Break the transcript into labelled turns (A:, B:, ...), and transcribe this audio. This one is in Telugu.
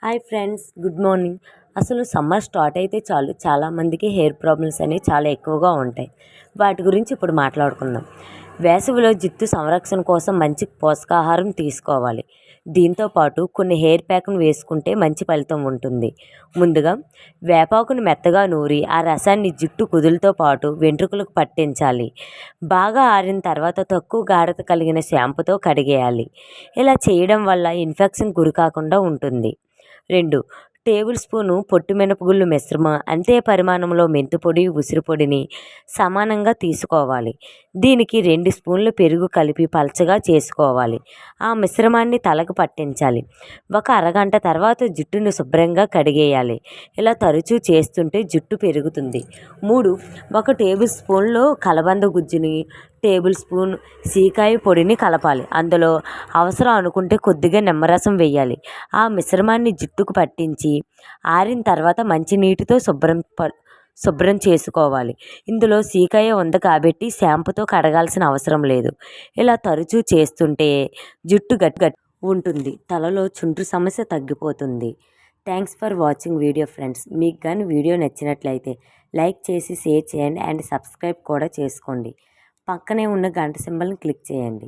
A: Hi friends, good morning. అసలు సమ్మర్ స్టార్ట్ అయితే చాలు చాలామందికి హెయిర్ ప్రాబ్లమ్స్ అనేవి చాలా ఎక్కువగా ఉంటాయి. వాటి గురించి ఇప్పుడు మాట్లాడుకుందాం. వేసవిలో జుట్టు సంరక్షణ కోసం మంచి పోషకాహారం తీసుకోవాలి. దీంతో పాటు కొన్ని హెయిర్ ప్యాక్ను వేసుకుంటే మంచి ఫలితం ఉంటుంది. ముందుగా వేపాకును మెత్తగా నూరి ఆ రసాన్ని జుట్టు కుదులతో పాటు వెంట్రుకలకు పట్టించాలి. బాగా ఆరిన తర్వాత తక్కువ గాఢత కలిగిన షాంపుతో కడిగేయాలి. ఇలా చేయడం వల్ల ఇన్ఫెక్షన్ గురి కాకుండా ఉంటుంది. 2 టేబుల్ స్పూను పొట్టు మినపగుళ్ళు మిశ్రమం అంతే పరిమాణంలో మెంతిపొడి, ఉసిరి పొడిని సమానంగా తీసుకోవాలి. దీనికి 2 స్పూన్లు పెరుగు కలిపి పలచగా చేసుకోవాలి. ఆ మిశ్రమాన్ని తలకు పట్టించాలి. ఒక అరగంట తర్వాత జుట్టును శుభ్రంగా కడిగేయాలి. ఇలా తరచూ చేస్తుంటే జుట్టు పెరుగుతుంది. 3 ఒక టేబుల్ స్పూన్లో కలబంద గుజ్జుని, టేబుల్ స్పూన్ సీకాయ పొడిని కలపాలి. అందులో అవసరం అనుకుంటే కొద్దిగా నిమ్మరసం వేయాలి. ఆ మిశ్రమాన్ని జుట్టుకు పట్టించి ఆరిన తర్వాత మంచినీటితో శుభ్రం చేసుకోవాలి. ఇందులో సీకాయ ఉంది కాబట్టి షాంపుతో కడగాల్సిన అవసరం లేదు. ఇలా తరచూ చేస్తుంటే జుట్టు గట్టి ఉంటుంది. తలలో చుండ్రు సమస్య తగ్గిపోతుంది. Thanks for watching video friends. మీకు కానీ వీడియో నచ్చినట్లయితే లైక్ చేసి షేర్ చేయండి అండ్ సబ్స్క్రైబ్ కూడా చేసుకోండి. పక్కనే ఉన్న గంట సింబల్ని క్లిక్ చేయండి.